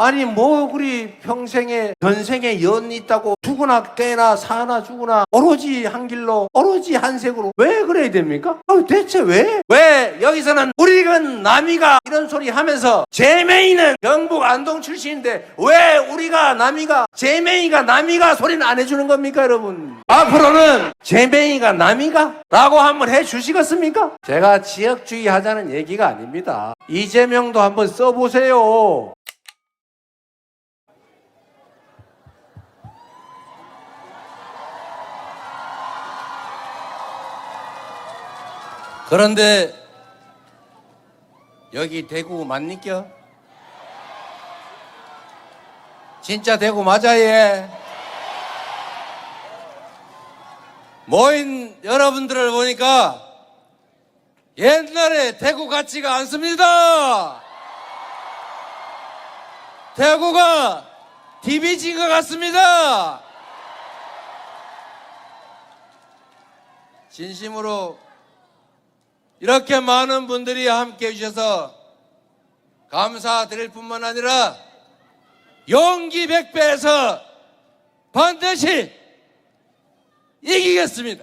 아니 뭐 그리 평생에 전생에 연 있다고 죽으나 깨나 사나 죽으나 오로지 한 길로 오로지 한 색으로 왜 그래야 됩니까? 대체 왜 여기서는 우리는 남이가 이런 소리 하면서 제메이는 경북 안동 출신인데 왜 우리가 남이가 제메이가 남이가 소리는 안 해주는 겁니까 여러분? 앞으로는 제메이가 남이가? 라고 한번 해주시겠습니까? 제가 지역주의 하자는 얘기가 아닙니다. 이재명도 한번 써보세요. 그런데 여기 대구 맞니까? 진짜 대구 맞아 얘? 모인 여러분들을 보니까 옛날에 대구 같지가 않습니다. 대구가 DB진 것 같습니다. 진심으로 이렇게 많은 분들이 함께 해주셔서 감사드릴 뿐만 아니라 용기 100배에서 반드시 이기겠습니다.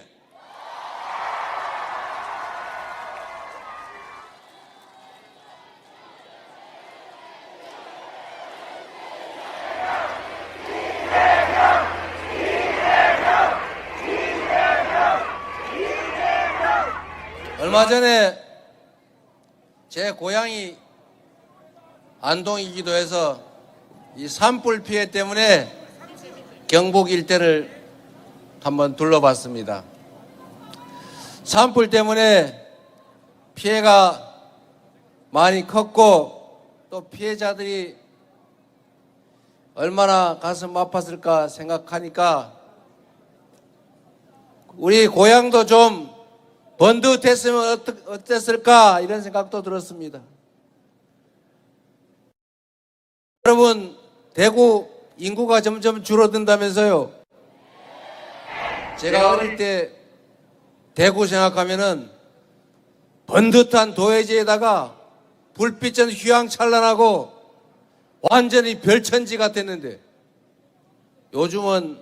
얼마 전에 제 고향이 안동이기도 해서 이 산불 피해 때문에 경북 일대를 한번 둘러봤습니다. 산불 때문에 피해가 많이 컸고 또 피해자들이 얼마나 가슴 아팠을까 생각하니까 우리 고향도 좀 번듯했으면 어땠을까 이런 생각도 들었습니다. 여러분 대구 인구가 점점 줄어든다면서요. 제가 어릴 때 대구 생각하면은 번듯한 도회지에다가 불빛은 휘황찬란하고 완전히 별천지 같았는데 요즘은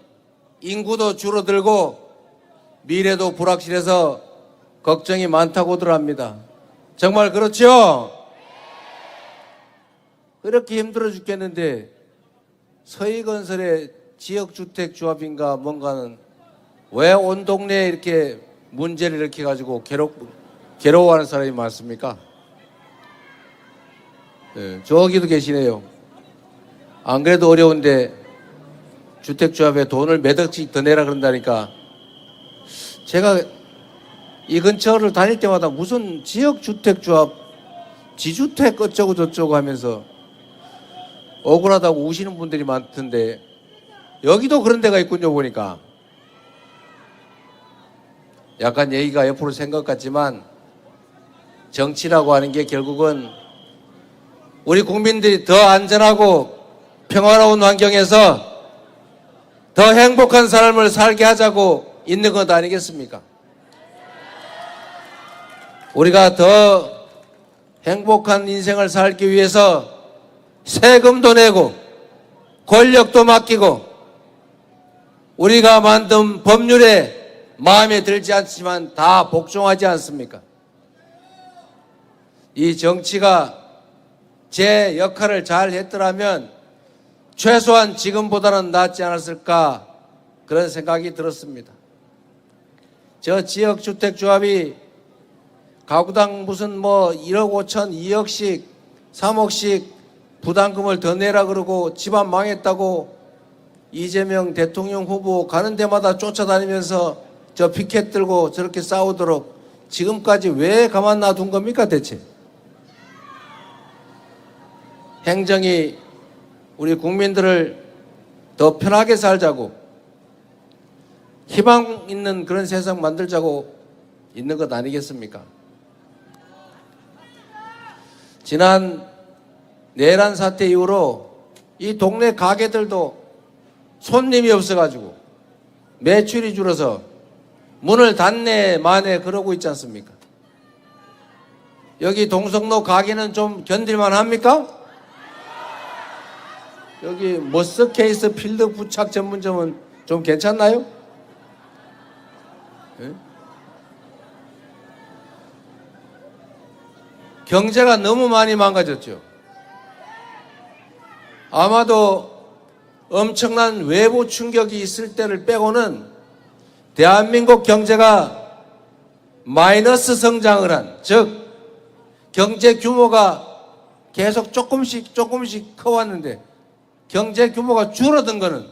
인구도 줄어들고 미래도 불확실해서 걱정이 많다고들 합니다. 정말 그렇죠? 그렇게 힘들어 죽겠는데 서희건설의 지역주택조합인가 뭔가는 왜 온 동네에 이렇게 문제를 일으켜가지고 괴로워하는 사람이 많습니까? 네, 저기도 계시네요. 안 그래도 어려운데 주택조합에 돈을 몇 억씩 더 내라 그런다니까 제가 이 근처를 다닐 때마다 무슨 지역주택조합 지주택 어쩌고 저쩌고 하면서 억울하다고 우시는 분들이 많던데 여기도 그런 데가 있군요 보니까. 약간 얘기가 옆으로 생각 같지만 정치라고 하는 게 결국은 우리 국민들이 더 안전하고 평화로운 환경에서 더 행복한 삶을 살게 하자고 있는 것 아니겠습니까? 우리가 더 행복한 인생을 살기 위해서 세금도 내고 권력도 맡기고 우리가 만든 법률에 마음에 들지 않지만 다 복종하지 않습니까? 이 정치가 제 역할을 잘 했더라면 최소한 지금보다는 낫지 않았을까 그런 생각이 들었습니다. 저 지역주택조합이 가구당 무슨 뭐 1억 5천, 2억씩, 3억씩 부담금을 더 내라 그러고 집안 망했다고 이재명 대통령 후보 가는 데마다 쫓아다니면서 저 피켓 들고 저렇게 싸우도록 지금까지 왜 가만 놔둔 겁니까 대체? 행정이 우리 국민들을 더 편하게 살자고 희망 있는 그런 세상 만들자고 있는 것 아니겠습니까? 지난 내란 사태 이후로 이 동네 가게들도 손님이 없어가지고 매출이 줄어서 문을 닫네 마네 그러고 있지 않습니까? 여기 동성로 가게는 좀 견딜만 합니까? 여기 머스케이스 필드 부착 전문점은 좀 괜찮나요? 예? 경제가 너무 많이 망가졌죠. 아마도 엄청난 외부 충격이 있을 때를 빼고는 대한민국 경제가 마이너스 성장을 한, 즉 경제 규모가 계속 조금씩 커왔는데 경제 규모가 줄어든 것은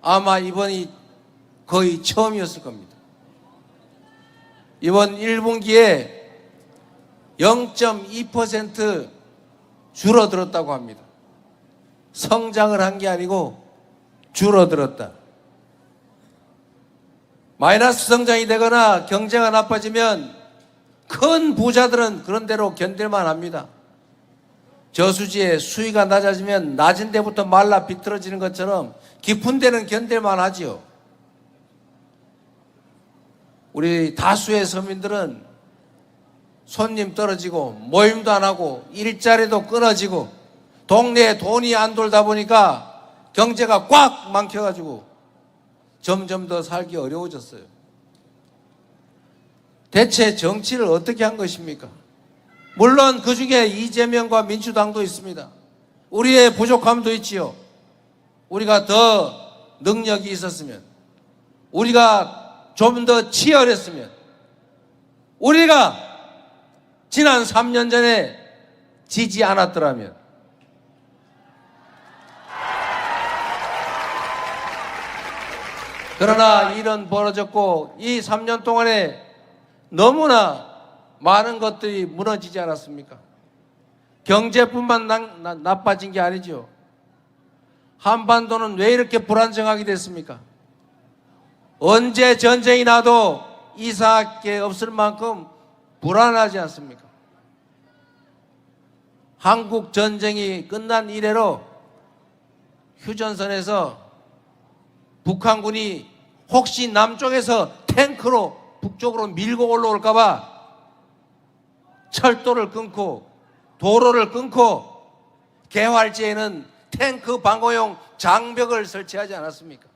아마 이번이 거의 처음이었을 겁니다. 이번 1분기에 0.2% 줄어들었다고 합니다. 성장을 한 게 아니고 줄어들었다. 마이너스 성장이 되거나 경제가 나빠지면 큰 부자들은 그런 대로 견딜만 합니다. 저수지에 수위가 낮아지면 낮은 데부터 말라 비틀어지는 것처럼 깊은 데는 견딜만 하지요. 우리 다수의 서민들은 손님 떨어지고 모임도 안 하고 일자리도 끊어지고 동네에 돈이 안 돌다 보니까 경제가 꽉 막혀가지고 점점 더 살기 어려워졌어요. 대체 정치를 어떻게 한 것입니까? 물론 그 중에 이재명과 민주당도 있습니다. 우리의 부족함도 있지요. 우리가 더 능력이 있었으면, 우리가 좀 더 치열했으면, 우리가 지난 3년 전에 지지 않았더라면, 그러나 일은 벌어졌고 이 3년 동안에 너무나 많은 것들이 무너지지 않았습니까? 경제뿐만 나빠진 게 아니죠. 한반도는 왜 이렇게 불안정하게 됐습니까? 언제 전쟁이 나도 이상할 게 없을 만큼 불안하지 않습니까? 한국 전쟁이 끝난 이래로 휴전선에서 북한군이 혹시 남쪽에서 탱크로 북쪽으로 밀고 올라올까봐 철도를 끊고 도로를 끊고 개활지에는 탱크 방어용 장벽을 설치하지 않았습니까?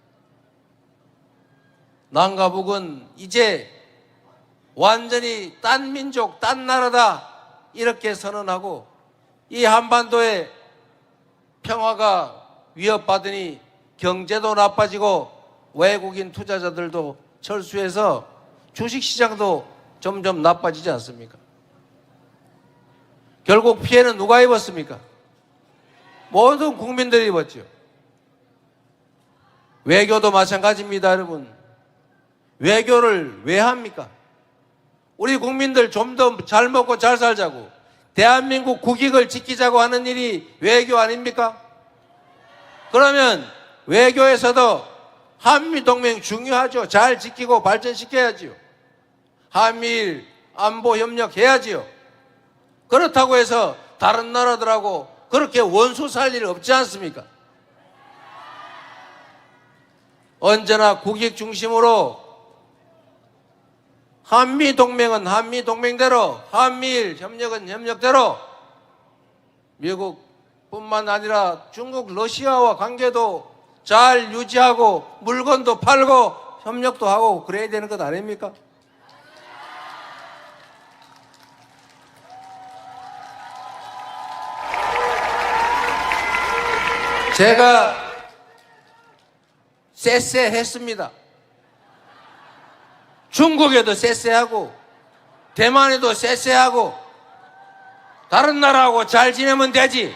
남과 북은 이제 완전히 딴 민족, 딴 나라다 이렇게 선언하고 이 한반도의 평화가 위협받으니 경제도 나빠지고 외국인 투자자들도 철수해서 주식시장도 점점 나빠지지 않습니까? 결국 피해는 누가 입었습니까? 모든 국민들이 입었죠. 외교도 마찬가지입니다, 여러분. 외교를 왜 합니까? 우리 국민들 좀 더 잘 먹고 잘 살자고, 대한민국 국익을 지키자고 하는 일이 외교 아닙니까? 그러면 외교에서도 한미동맹 중요하죠. 잘 지키고 발전시켜야지요. 한미일 안보협력 해야지요. 그렇다고 해서 다른 나라들하고 그렇게 원수 살 일 없지 않습니까? 언제나 국익 중심으로 한미동맹은 한미동맹대로, 한미일 협력은 협력대로, 미국뿐만 아니라 중국, 러시아와 관계도 잘 유지하고 물건도 팔고 협력도 하고 그래야 되는 것 아닙니까? 제가 쎄쎄했습니다. 중국에도 쎄쎄하고 대만에도 쎄쎄하고 다른 나라하고 잘 지내면 되지,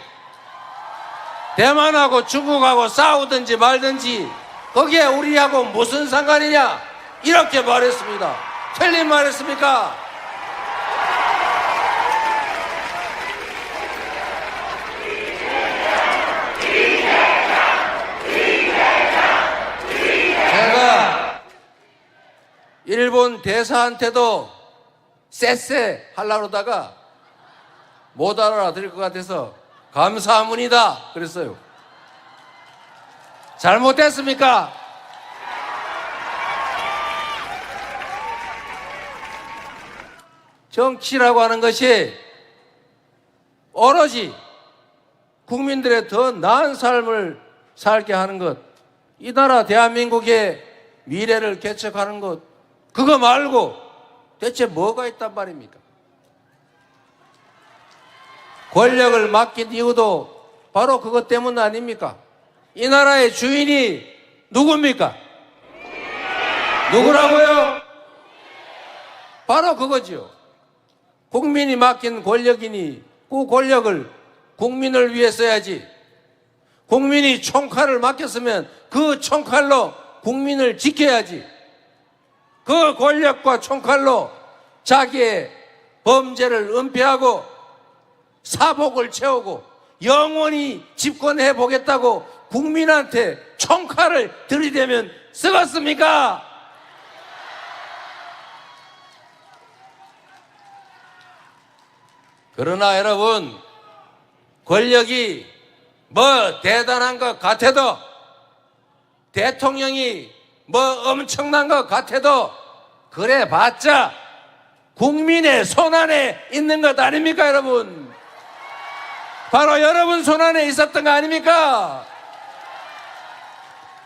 대만하고 중국하고 싸우든지 말든지 거기에 우리하고 무슨 상관이냐 이렇게 말했습니다. 틀린 말했습니까? 제가 일본 대사한테도 쎄쎄 하려고 그러다가 못 알아들을 것 같아서 감사합니다 그랬어요. 잘못됐습니까? 정치라고 하는 것이 오로지 국민들의 더 나은 삶을 살게 하는 것, 이 나라 대한민국의 미래를 개척하는 것, 그거 말고 대체 뭐가 있단 말입니까? 권력을 맡긴 이유도 바로 그것 때문 아닙니까? 이 나라의 주인이 누굽니까? 누구라고요? 바로 그거죠. 국민이 맡긴 권력이니 그 권력을 국민을 위해 써야지. 국민이 총칼을 맡겼으면 그 총칼로 국민을 지켜야지. 그 권력과 총칼로 자기의 범죄를 은폐하고 사복을 채우고 영원히 집권해 보겠다고 국민한테 총칼을 들이대면 쓰겠습니까? 그러나 여러분, 권력이 뭐 대단한 것 같아도, 대통령이 뭐 엄청난 것 같아도 그래 봤자 국민의 손안에 있는 것 아닙니까 여러분? 바로 여러분 손안에 있었던 거 아닙니까?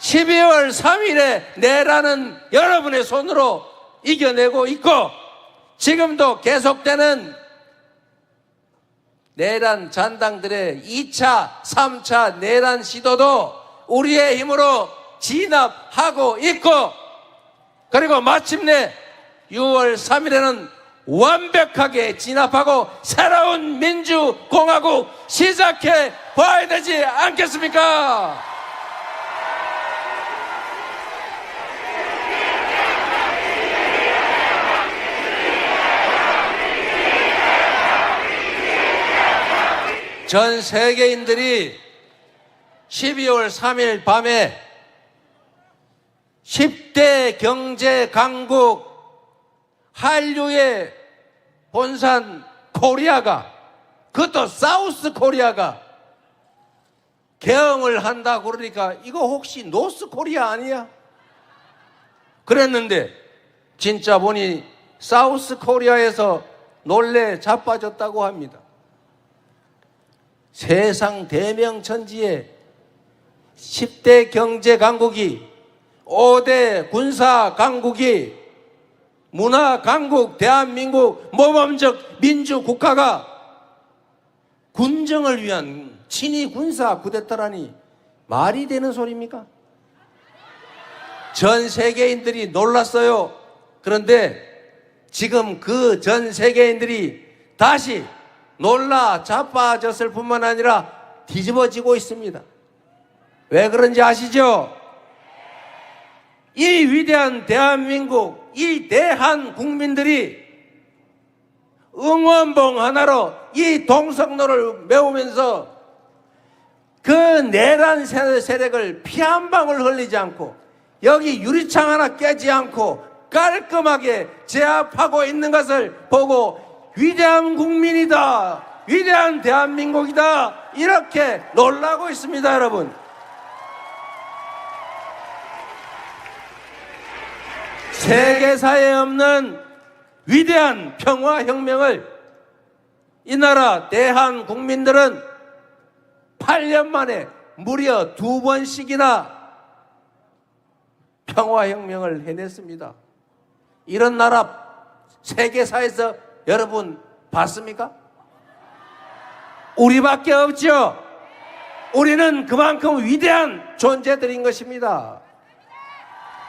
12월 3일에 내라는 여러분의 손으로 이겨내고 있고, 지금도 계속되는 내란 잔당들의 2차, 3차 내란 시도도 우리의 힘으로 진압하고 있고, 그리고 마침내 6월 3일에는 완벽하게 진압하고 새로운 민주공화국 시작해 봐야 되지 않겠습니까? 전 세계인들이 12월 3일 밤에 10대 경제 강국 한류의 본산 코리아가, 그것도 사우스 코리아가 개항을 한다 그러니까 이거 혹시 노스 코리아 아니야? 그랬는데 진짜 보니 사우스 코리아에서 놀래 자빠졌다고 합니다. 세상 대명천지에 10대 경제 강국이, 5대 군사 강국이, 문화 강국, 대한민국 모범적 민주국가가 군정을 위한 친위 군사 쿠데타라니 말이 되는 소리입니까? 전 세계인들이 놀랐어요. 그런데 지금 그 전 세계인들이 다시 놀라 자빠졌을 뿐만 아니라 뒤집어지고 있습니다. 왜 그런지 아시죠? 이 위대한 대한민국, 이 대한 국민들이 응원봉 하나로 이 동성로를 메우면서 그 내란 세력을 피 한 방울 흘리지 않고, 여기 유리창 하나 깨지 않고 깔끔하게 제압하고 있는 것을 보고 위대한 국민이다, 위대한 대한민국이다, 이렇게 놀라고 있습니다. 여러분, 세계사에 없는 위대한 평화혁명을 이 나라 대한 국민들은 8년 만에 무려 2번씩이나 평화혁명을 해냈습니다. 이런 나라 세계사에서 여러분 봤습니까? 우리밖에 없죠. 우리는 그만큼 위대한 존재들인 것입니다.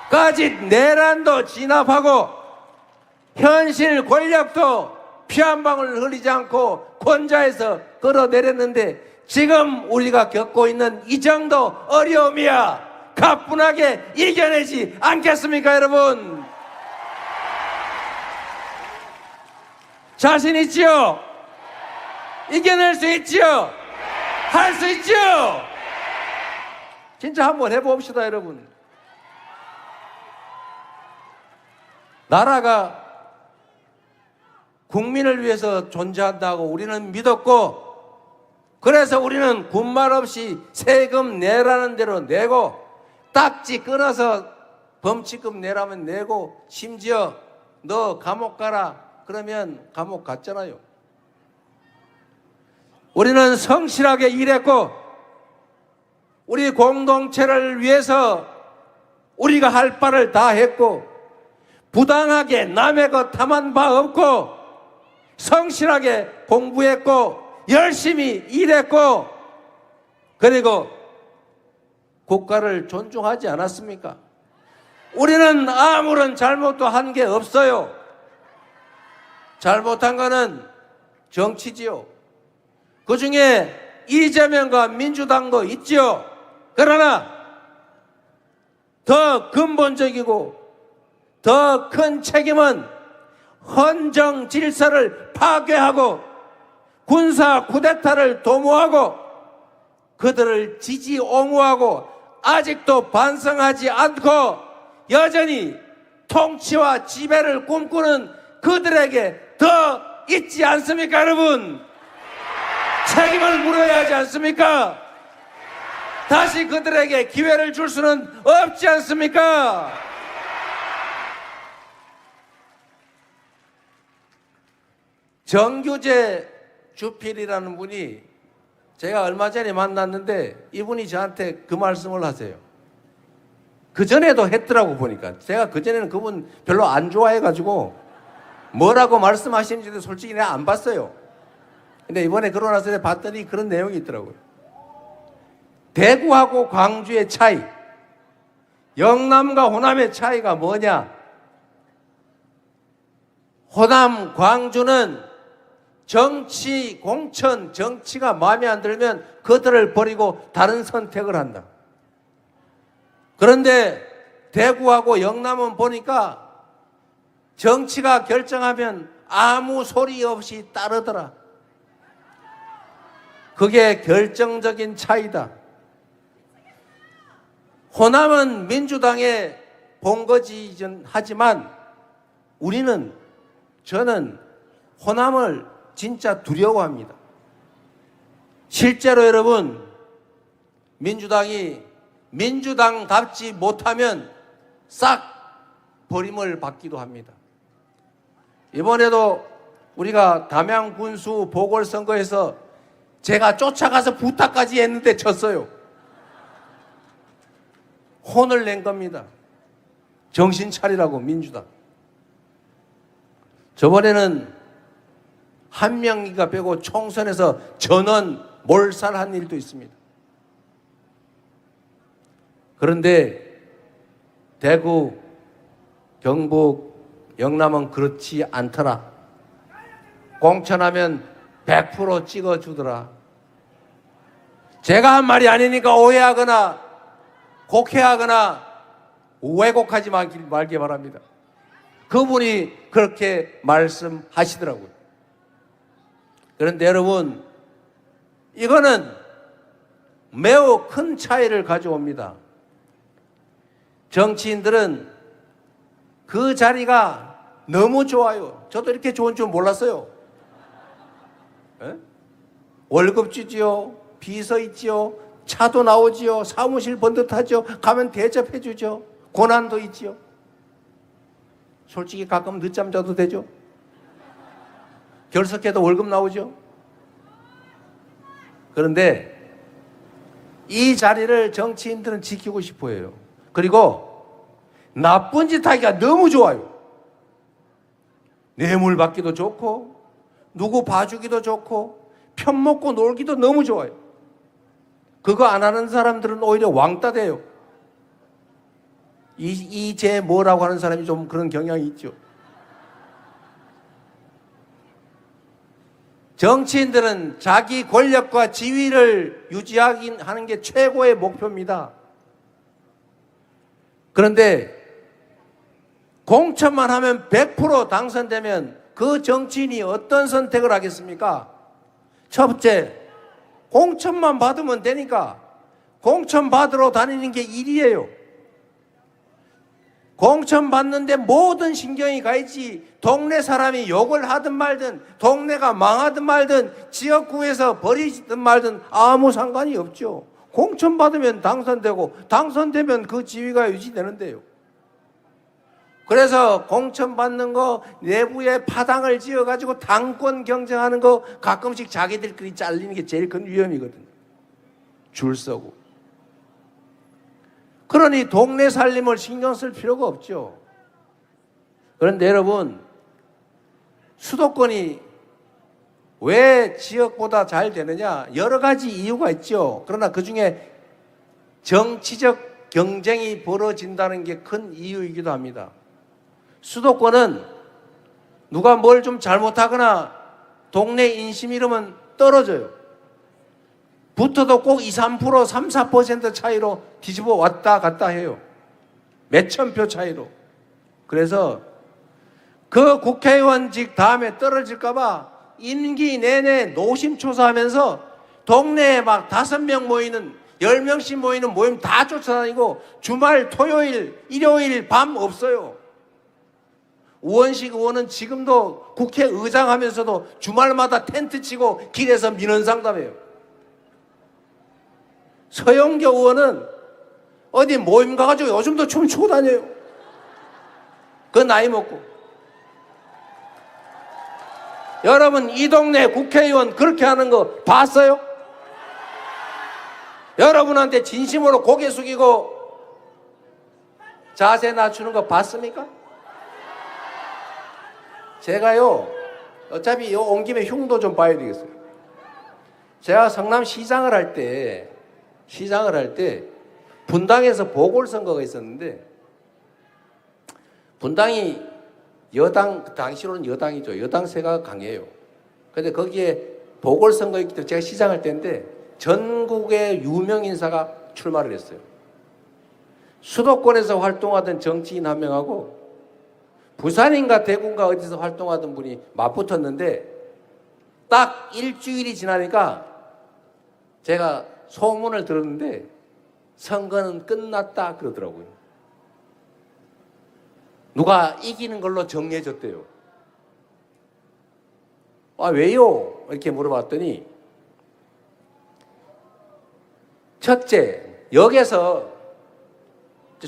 까짓 내란도 진압하고 현실 권력도 피 한 방울 흘리지 않고 권좌에서 끌어내렸는데, 지금 우리가 겪고 있는 이 정도 어려움이야 가뿐하게 이겨내지 않겠습니까 여러분? 자신 있지요? 이겨낼 수 있지요? 할 수 있지요? 진짜 한번 해봅시다 여러분. 나라가 국민을 위해서 존재한다고 우리는 믿었고, 그래서 우리는 군말 없이 세금 내라는 대로 내고, 딱지 끊어서 범칙금 내라면 내고, 심지어 너 감옥 가라 그러면 감옥 갔잖아요. 우리는 성실하게 일했고 우리 공동체를 위해서 우리가 할 바를 다 했고 부당하게 남의 것 탐한 바 없고 성실하게 공부했고 열심히 일했고 그리고 국가를 존중하지 않았습니까? 우리는 아무런 잘못도 한 게 없어요. 잘못한 거는 정치지요. 그 중에 이재명과 민주당도 있지요. 그러나 더 근본적이고 더 큰 책임은 헌정 질서를 파괴하고 군사 쿠데타를 도모하고 그들을 지지 옹호하고 아직도 반성하지 않고 여전히 통치와 지배를 꿈꾸는 그들에게 더 있지 않습니까, 여러분? 책임을 물어야 하지 않습니까? 다시 그들에게 기회를 줄 수는 없지 않습니까? 정규재 주필이라는 분이 제가 얼마 전에 만났는데 이분이 저한테 그 말씀을 하세요. 그전에도 했더라고 보니까. 제가 그전에는 그분 별로 안 좋아해가지고 뭐라고 말씀하시는지도 솔직히 내가 안 봤어요. 근데 이번에 그러고 나서 봤더니 그런 내용이 있더라고요. 대구하고 광주의 차이, 영남과 호남의 차이가 뭐냐? 호남, 광주는 정치, 공천, 정치가 마음에 안 들면 그들을 버리고 다른 선택을 한다. 그런데 대구하고 영남은 보니까 정치가 결정하면 아무 소리 없이 따르더라. 그게 결정적인 차이다. 호남은 민주당의 본거지이긴 하지만 저는 호남을 진짜 두려워합니다. 실제로 여러분, 민주당이 민주당답지 못하면 싹 버림을 받기도 합니다. 이번에도 우리가 담양 군수 보궐선거에서 제가 쫓아가서 부탁까지 했는데 졌어요. 혼을 낸 겁니다. 정신 차리라고 민주당. 저번에는 한 명이가 빼고 총선에서 전원 몰살한 일도 있습니다. 그런데 대구, 경북, 영남은 그렇지 않더라. 공천하면 100% 찍어주더라. 제가 한 말이 아니니까 오해하거나 곡해하거나 왜곡하지 말기 바랍니다. 그분이 그렇게 말씀하시더라고요. 그런데 여러분, 이거는 매우 큰 차이를 가져옵니다. 정치인들은 그 자리가 너무 좋아요. 저도 이렇게 좋은 줄 몰랐어요. 에? 월급 주지요, 비서 있지요, 차도 나오지요, 사무실 번듯하죠, 가면 대접해 주죠, 고난도 있지요. 솔직히 가끔 늦잠 자도 되죠. 결석해도 월급 나오죠. 그런데 이 자리를 정치인들은 지키고 싶어 해요. 그리고 나쁜 짓 하기가 너무 좋아요. 뇌물 받기도 좋고 누구 봐주기도 좋고 편먹고 놀기도 너무 좋아요. 그거 안 하는 사람들은 오히려 왕따 돼요. 이제 뭐라고 하는 사람이 좀 그런 경향이 있죠. 정치인들은 자기 권력과 지위를 유지하는 게 최고의 목표입니다. 그런데 공천만 하면 100% 당선되면 그 정치인이 어떤 선택을 하겠습니까? 첫째, 공천만 받으면 되니까 공천 받으러 다니는 게 일이에요. 공천 받는데 모든 신경이 가 있지. 동네 사람이 욕을 하든 말든, 동네가 망하든 말든, 지역구에서 버리든 말든 아무 상관이 없죠. 공천 받으면 당선되고 당선되면 그 지위가 유지되는데요. 그래서 공천 받는 거 내부에 파당을 지어가지고 당권 경쟁하는 거 가끔씩 자기들끼리 잘리는 게 제일 큰 위험이거든요. 줄 서고. 그러니 동네 살림을 신경 쓸 필요가 없죠. 그런데 여러분, 수도권이 왜 지역보다 잘 되느냐? 여러 가지 이유가 있죠. 그러나 그 중에 정치적 경쟁이 벌어진다는 게 큰 이유이기도 합니다. 수도권은 누가 뭘 좀 잘못하거나 동네 인심 이러면 떨어져요. 붙어도 꼭 2, 3%, 3, 4% 차이로 뒤집어 왔다 갔다 해요. 몇천 표 차이로. 그래서 그 국회의원직 다음에 떨어질까봐 임기 내내 노심초사하면서 동네에 막 5명 모이는, 10명씩 모이는 모임 다 쫓아다니고 주말, 토요일, 일요일 밤 없어요. 우원식 의원은 지금도 국회의장 하면서도 주말마다 텐트 치고 길에서 민원상담해요. 서영교 의원은 어디 모임 가가지고 요즘도 춤추고 다녀요. 그 나이 먹고. 여러분, 이 동네 국회의원 그렇게 하는 거 봤어요? 여러분한테 진심으로 고개 숙이고 자세 낮추는 거 봤습니까? 제가요, 어차피 온 김에 흉도 좀 봐야 되겠어요. 제가 성남시장을 할 때 분당에서 보궐선거가 있었는데, 분당이 여당, 그 당시로는 여당이죠. 여당세가 강해요. 근데 거기에 보궐선거 있기 때문에 제가 시장할 때인데 전국의 유명 인사가 출마를 했어요. 수도권에서 활동하던 정치인 한 명하고 부산인가 대구인가 어디서 활동하던 분이 맞붙었는데 딱 일주일이 지나니까 제가 소문을 들었는데 선거는 끝났다 그러더라고요. 누가 이기는 걸로 정해졌대요. 아, 왜요? 이렇게 물어봤더니 첫째, 역에서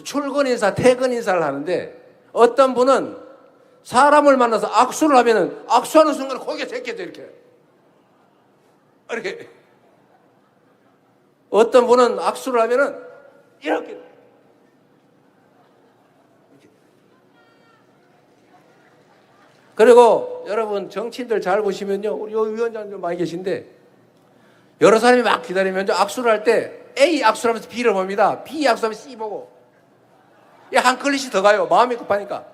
출근 인사, 퇴근 인사를 하는데 어떤 분은 사람을 만나서 악수를 하면은 악수하는 순간 고개가 제껴져 이렇게. 어떤 분은 악수를 하면은 이렇게. 그리고 여러분 정치인들 잘 보시면요, 우리 위원장들 많이 계신데 여러 사람이 막 기다리면 악수를 할 때 A 악수를 하면서 B를 봅니다. B 악수하면서 C 보고 한 클릿이 더 가요. 마음이 급하니까.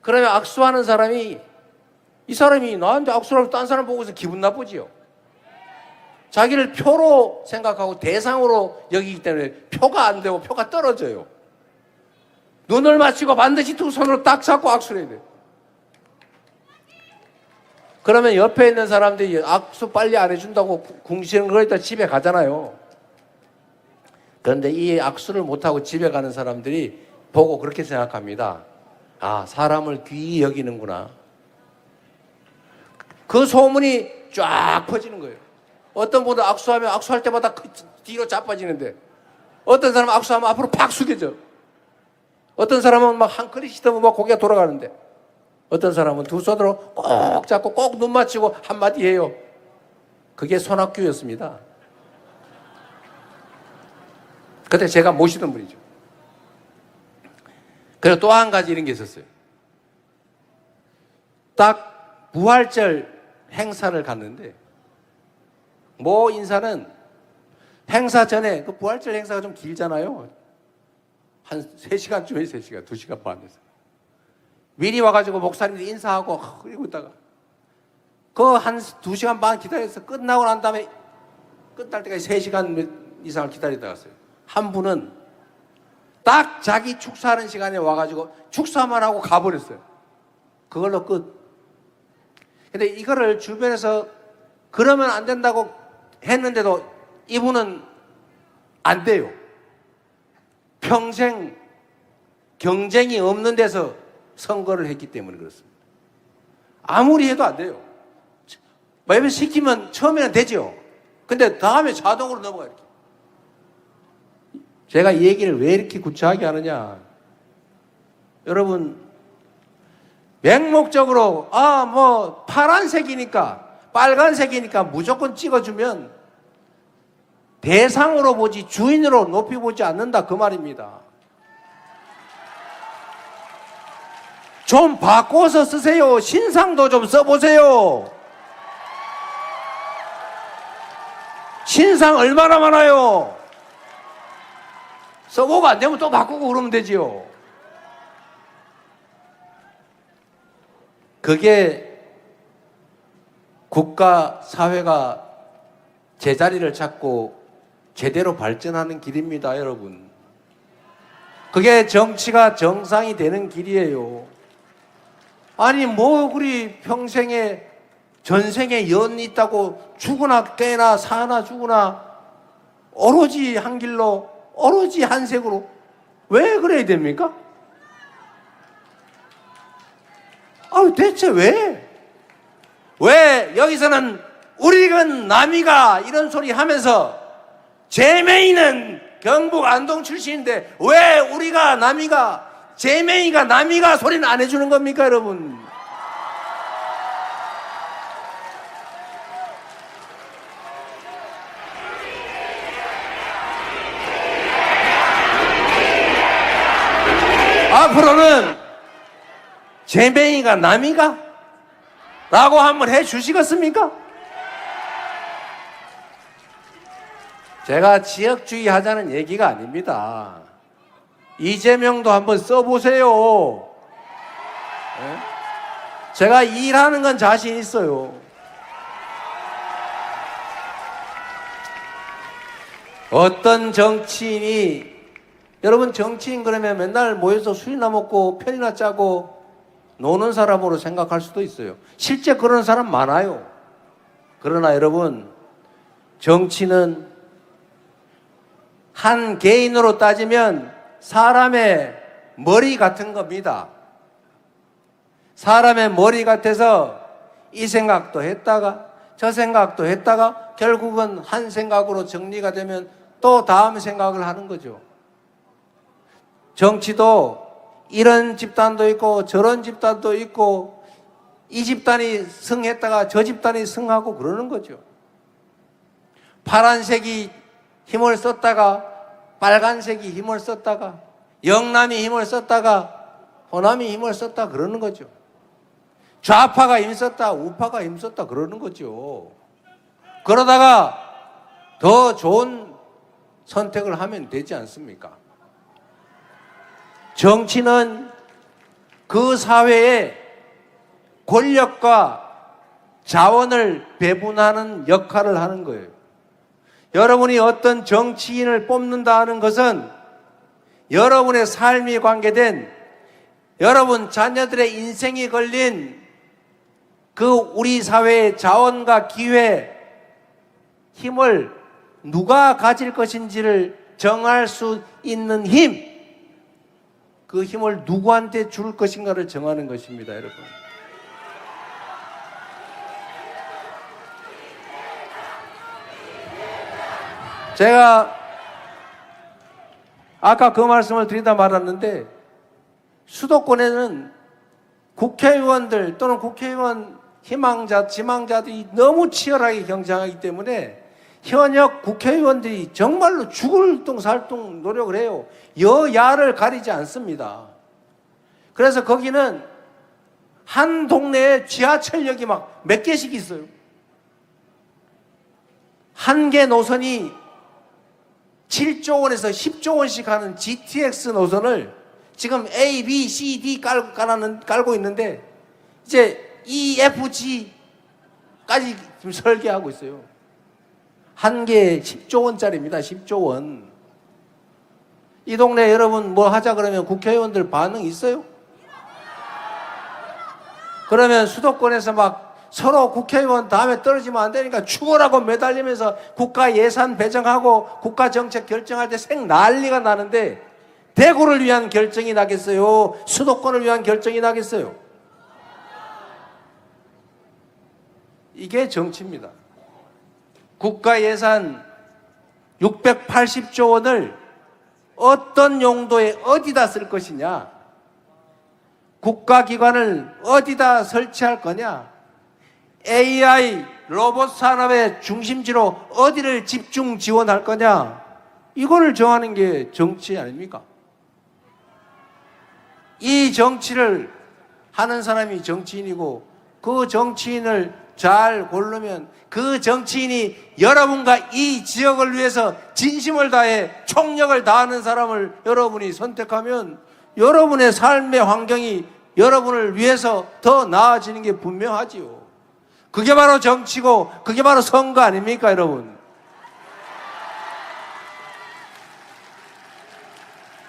그러면 악수하는 사람이, 이 사람이 나한테 악수를 하면서 딴 사람 보고서 기분 나쁘지요. 자기를 표로 생각하고 대상으로 여기기 때문에 표가 안 되고 표가 떨어져요. 눈을 맞추고 반드시 두 손으로 딱 잡고 악수를 해야 돼요. 그러면 옆에 있는 사람들이 악수 빨리 안 해준다고 궁시렁거리다 집에 가잖아요. 그런데 이 악수를 못하고 집에 가는 사람들이 보고 그렇게 생각합니다. 아, 사람을 귀히 여기는구나. 그 소문이 쫙 퍼지는 거예요. 어떤 분은 악수하면 악수할 때마다 뒤로 자빠지는데 어떤 사람은 악수하면 앞으로 팍 숙여져. 어떤 사람은 막 한 클릿이 더면 막 고개가 돌아가는데 어떤 사람은 두 손으로 꼭 잡고 꼭 눈 맞추고 한마디 해요. 그게 손학규였습니다. 그때 제가 모시던 분이죠. 그리고 또 한 가지 이런 게 있었어요. 딱 부활절 행사를 갔는데 모 인사는 행사 전에, 그 부활절 행사가 좀 길잖아요. 한 3시간쯤 해요. 3시간, 2시간 반 돼서. 미리 와가지고 목사님들 인사하고 그리고 있다가 그 한 2시간 반 기다려서 끝나고 난 다음에 끝날 때까지 3시간 이상을 기다리다 갔어요. 한 분은 딱 자기 축사하는 시간에 와가지고 축사만 하고 가버렸어요. 그걸로 끝. 근데 이거를 주변에서 그러면 안 된다고 했는데도 이분은 안 돼요. 평생 경쟁이 없는 데서 선거를 했기 때문에 그렇습니다. 아무리 해도 안 돼요. 매번 시키면 처음에는 되죠. 근데 다음에 자동으로 넘어가요. 이렇게. 제가 이 얘기를 왜 이렇게 구차하게 하느냐. 여러분, 맹목적으로 뭐 파란색이니까 빨간색이니까 무조건 찍어주면 대상으로 보지 주인으로 높이 보지 않는다, 그 말입니다. 좀 바꿔서 쓰세요. 신상도 좀 써보세요. 신상 얼마나 많아요. 써보고 안 되면 또 바꾸고 그러면 되지요. 그게 국가, 사회가 제자리를 찾고 제대로 발전하는 길입니다, 여러분. 그게 정치가 정상이 되는 길이에요. 아니, 뭐, 그리 평생에, 전생에 연 있다고 죽으나 깨나 사나 죽으나 오로지 한 길로, 오로지 한 색으로 왜 그래야 됩니까? 대체 왜? 왜 여기서는 우리가 남이가 이런 소리 하면서 제명이는 경북 안동 출신인데 왜 우리가 남이가 제명이가 남이가 소리는 안 해주는 겁니까, 여러분? 앞으로는 제명이가 남이가? 라고 한번 해 주시겠습니까? 제가 지역주의 하자는 얘기가 아닙니다. 이재명도 한번 써보세요. 네? 제가 일하는 건 자신 있어요. 어떤 정치인이, 여러분 정치인 그러면 맨날 모여서 술이나 먹고 편이나 짜고 노는 사람으로 생각할 수도 있어요. 실제 그런 사람 많아요. 그러나 여러분, 정치는 한 개인으로 따지면 사람의 머리 같은 겁니다. 사람의 머리 같아서 이 생각도 했다가 저 생각도 했다가 결국은 한 생각으로 정리가 되면 또 다음 생각을 하는 거죠. 정치도 이런 집단도 있고 저런 집단도 있고 이 집단이 승했다가 저 집단이 승하고 그러는 거죠. 파란색이 힘을 썼다가 빨간색이 힘을 썼다가 영남이 힘을 썼다가 호남이 힘을 썼다 그러는 거죠. 좌파가 힘썼다 우파가 힘썼다 그러는 거죠. 그러다가 더 좋은 선택을 하면 되지 않습니까? 정치는 그 사회에 권력과 자원을 배분하는 역할을 하는 거예요. 여러분이 어떤 정치인을 뽑는다 하는 것은 여러분의 삶이 관계된 여러분 자녀들의 인생이 걸린 그 우리 사회의 자원과 기회, 힘을 누가 가질 것인지를 정할 수 있는 힘, 그 힘을 누구한테 줄 것인가를 정하는 것입니다, 여러분. 제가 아까 그 말씀을 드리다 말았는데 수도권에는 국회의원들 또는 국회의원 희망자, 지망자들이 너무 치열하게 경쟁하기 때문에 현역 국회의원들이 정말로 죽을 둥 살 둥 노력을 해요. 여야를 가리지 않습니다. 그래서 거기는 한 동네에 지하철역이 막 몇 개씩 있어요. 한 개 노선이 7조 원에서 10조 원씩 하는 GTX 노선을 지금 A, B, C, D 깔고 있는데 이제 E, F, G까지 지금 설계하고 있어요. 한 개에 10조 원짜리입니다. 10조 원. 이 동네 여러분 뭐 하자 그러면 국회의원들 반응 있어요? 그러면 수도권에서 막 서로 국회의원 다음에 떨어지면 안 되니까 죽어라고 매달리면서 국가 예산 배정하고 국가 정책 결정할 때 생 난리가 나는데 대구를 위한 결정이 나겠어요? 수도권을 위한 결정이 나겠어요? 이게 정치입니다. 국가 예산 680조 원을 어떤 용도에 어디다 쓸 것이냐, 국가기관을 어디다 설치할 거냐? AI 로봇 산업의 중심지로 어디를 집중 지원할 거냐? 이거를 정하는 게 정치 아닙니까? 이 정치를 하는 사람이 정치인이고, 그 정치인을 잘 고르면 그 정치인이 여러분과 이 지역을 위해서 진심을 다해 총력을 다하는 사람을 여러분이 선택하면 여러분의 삶의 환경이 여러분을 위해서 더 나아지는 게 분명하지요. 그게 바로 정치고 그게 바로 선거 아닙니까, 여러분?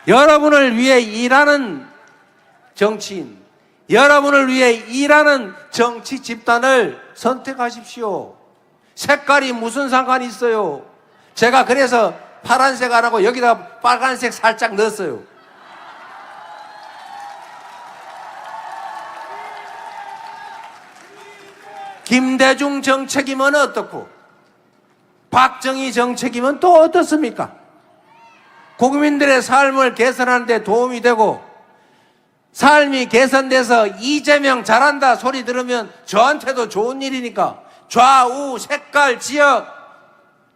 여러분을 위해 일하는 정치인, 여러분을 위해 일하는 정치 집단을 선택하십시오. 색깔이 무슨 상관이 있어요? 제가 그래서 파란색 안 하고 여기다 빨간색 살짝 넣었어요. 김대중 정책이면 어떻고 박정희 정책이면 또 어떻습니까? 국민들의 삶을 개선하는 데 도움이 되고, 삶이 개선돼서 이재명 잘한다 소리 들으면 저한테도 좋은 일이니까 좌우 색깔 지역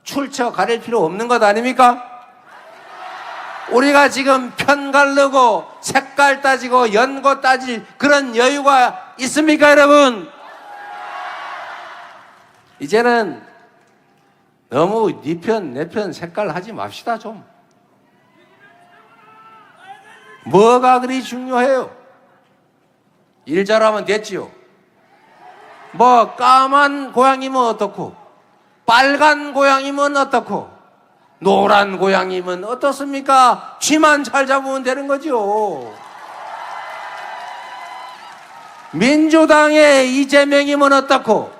출처 가릴 필요 없는 것 아닙니까? 우리가 지금 편 가르고 색깔 따지고 연고 따질 그런 여유가 있습니까, 여러분? 이제는 너무 네 편, 내 편 색깔 하지 맙시다, 좀. 뭐가 그리 중요해요? 일 잘하면 됐지요. 뭐 까만 고양이면 어떻고, 빨간 고양이면 어떻고, 노란 고양이면 어떻습니까? 쥐만 잘 잡으면 되는 거죠. 민주당의 이재명이면 어떻고,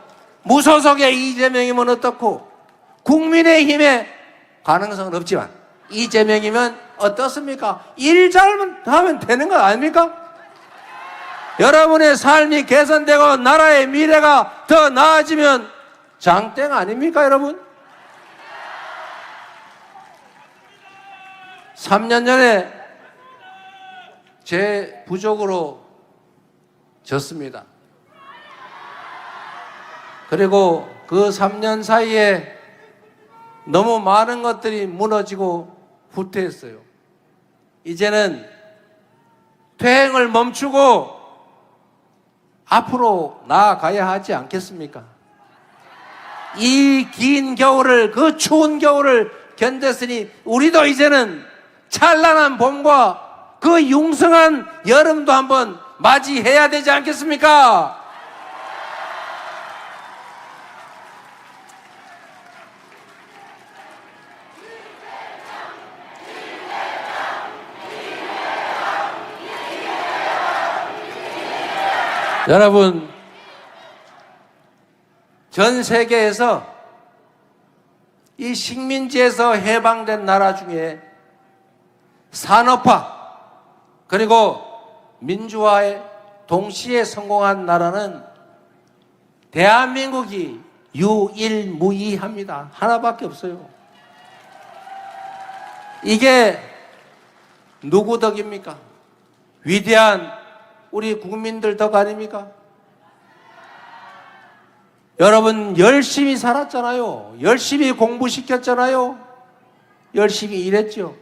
무소속의 이재명이면 어떻고, 국민의힘의 가능성은 없지만 이재명이면 어떻습니까? 일 잘하면 되는 거 아닙니까? 여러분의 삶이 개선되고 나라의 미래가 더 나아지면 장땡 아닙니까, 여러분? 3년 전에 제 부족으로 졌습니다. 그리고 그 3년 사이에 너무 많은 것들이 무너지고 후퇴했어요. 이제는 퇴행을 멈추고 앞으로 나아가야 하지 않겠습니까? 이 긴 겨울을, 그 추운 겨울을 견뎠으니 우리도 이제는 찬란한 봄과 그 융성한 여름도 한번 맞이해야 되지 않겠습니까? 여러분, 전 세계에서 이 식민지에서 해방된 나라 중에 산업화 그리고 민주화에 동시에 성공한 나라는 대한민국이 유일무이합니다. 하나밖에 없어요. 이게 누구 덕입니까? 위대한 우리 국민들 덕 아닙니까? 여러분 열심히 살았잖아요. 열심히 공부시켰잖아요. 열심히 일했죠.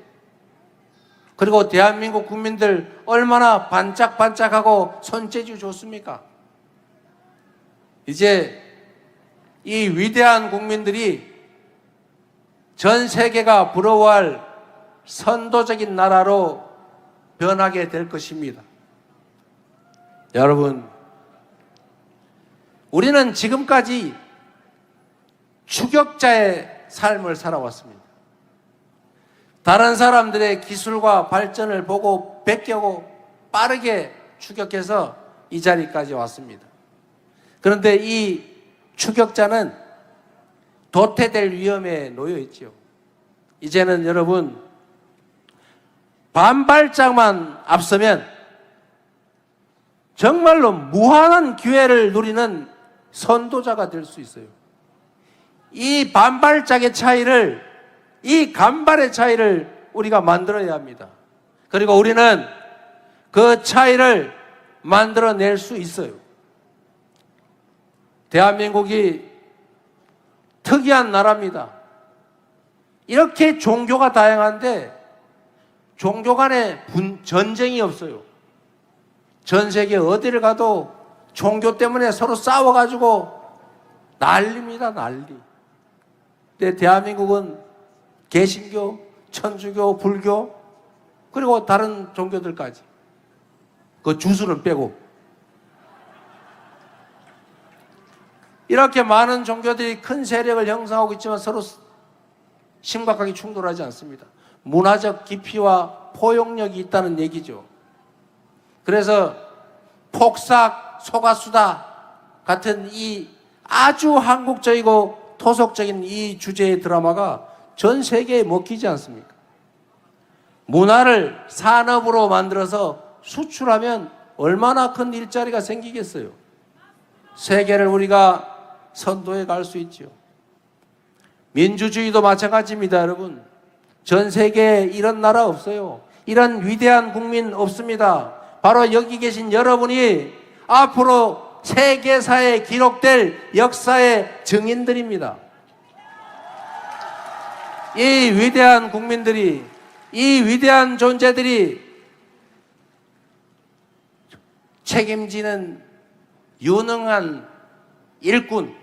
그리고 대한민국 국민들 얼마나 반짝반짝하고 손재주 좋습니까? 이제 이 위대한 국민들이 전 세계가 부러워할 선도적인 나라로 변하게 될 것입니다. 여러분, 우리는 지금까지 추격자의 삶을 살아왔습니다. 다른 사람들의 기술과 발전을 보고 베껴고 빠르게 추격해서 이 자리까지 왔습니다. 그런데 이 추격자는 도태될 위험에 놓여 있죠. 이제는 여러분, 반발짝만 앞서면 정말로 무한한 기회를 누리는 선도자가 될 수 있어요. 이 반발짝의 차이를, 이 간발의 차이를 우리가 만들어야 합니다. 그리고 우리는 그 차이를 만들어낼 수 있어요. 대한민국이 특이한 나라입니다. 이렇게 종교가 다양한데 종교 간에 전쟁이 없어요. 전 세계 어디를 가도 종교 때문에 서로 싸워가지고 난리입니다, 난리. 근데 대한민국은 개신교, 천주교, 불교, 그리고 다른 종교들까지. 그 주수는 빼고. 이렇게 많은 종교들이 큰 세력을 형성하고 있지만 서로 심각하게 충돌하지 않습니다. 문화적 깊이와 포용력이 있다는 얘기죠. 그래서 폭삭, 소가수다 같은 이 아주 한국적이고 토속적인 이 주제의 드라마가 전 세계에 먹히지 않습니까? 문화를 산업으로 만들어서 수출하면 얼마나 큰 일자리가 생기겠어요? 세계를 우리가 선도해 갈 수 있죠. 민주주의도 마찬가지입니다, 여러분. 전 세계에 이런 나라 없어요. 이런 위대한 국민 없습니다. 바로 여기 계신 여러분이 앞으로 세계사에 기록될 역사의 증인들입니다. 이 위대한 국민들이, 이 위대한 존재들이 책임지는 유능한 일꾼,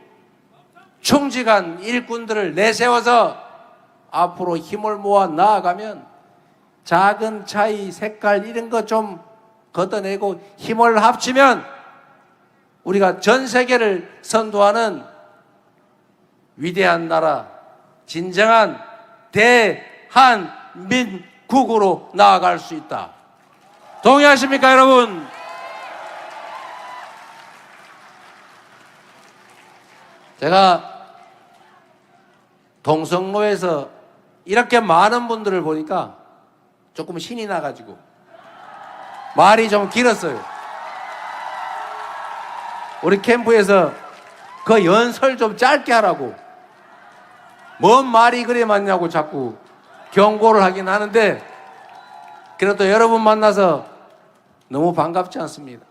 충직한 일꾼들을 내세워서 앞으로 힘을 모아 나아가면 작은 차이, 색깔 이런 거 좀 걷어내고 힘을 합치면 우리가 전 세계를 선도하는 위대한 나라, 진정한 대한민국으로 나아갈 수 있다. 동의하십니까, 여러분? 제가 동성로에서 이렇게 많은 분들을 보니까 조금 신이 나가지고 말이 좀 길었어요. 우리 캠프에서 그 연설 좀 짧게 하라고, 뭔 말이 그래 많냐고 자꾸 경고를 하긴 하는데, 그래도 여러분 만나서 너무 반갑지 않습니까?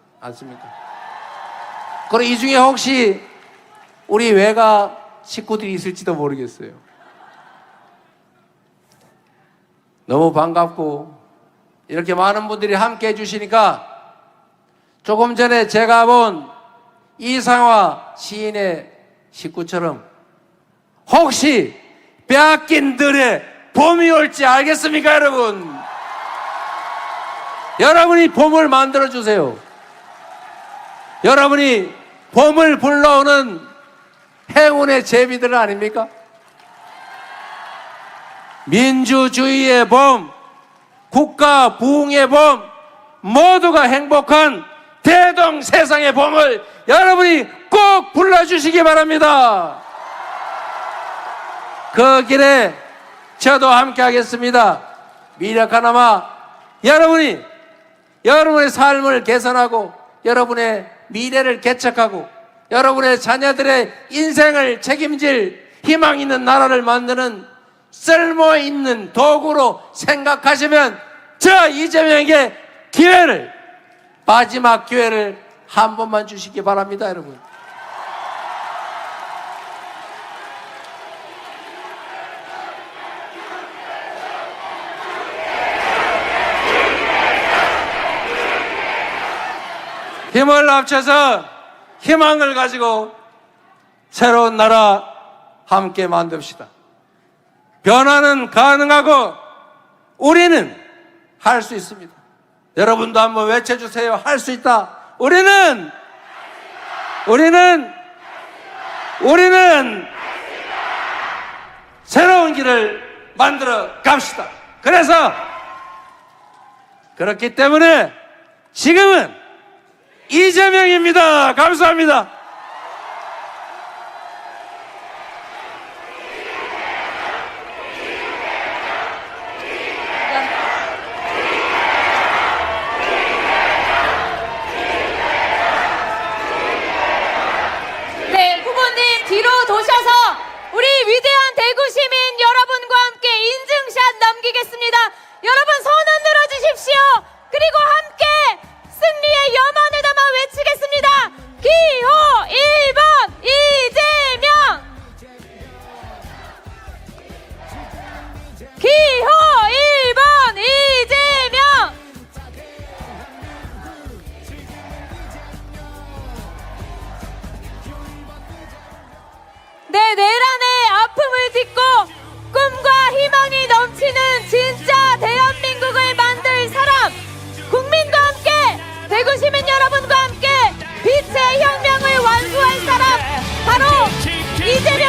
그리고 이 중에 혹시 우리 외가 식구들이 있을지도 모르겠어요. 너무 반갑고 이렇게 많은 분들이 함께 해주시니까 조금 전에 제가 본 이상화 시인의 식구처럼 혹시 빼앗긴 들에 봄이 올지 알겠습니까, 여러분? 여러분이 봄을 만들어주세요. 여러분이 봄을 불러오는 행운의 제비들 아닙니까? 민주주의의 봄, 국가 부흥의 봄, 모두가 행복한 대동세상의 봄을 여러분이 꼭 불러주시기 바랍니다. 그 길에 저도 함께 하겠습니다. 미력 하나마 여러분이 여러분의 삶을 개선하고 여러분의 미래를 개척하고 여러분의 자녀들의 인생을 책임질 희망 있는 나라를 만드는 쓸모있는 도구로 생각하시면 저 이재명에게 기회를, 마지막 기회를 한 번만 주시기 바랍니다, 여러분. 힘을 합쳐서 희망을 가지고 새로운 나라 함께 만듭시다. 변화는 가능하고 우리는 할 수 있습니다. 여러분도 한번 외쳐주세요. 할 수 있다. 우리는 새로운 길을 만들어 갑시다. 그래서 그렇기 때문에 지금은 이재명입니다. 감사합니다. 네, 후보님 뒤로 도셔서 우리 위대한 대구 시민 여러분과 함께 인증샷 남기겠습니다. 여러분 손 흔들어 주십시오. 그리고 함께 승리의 염원을 이제는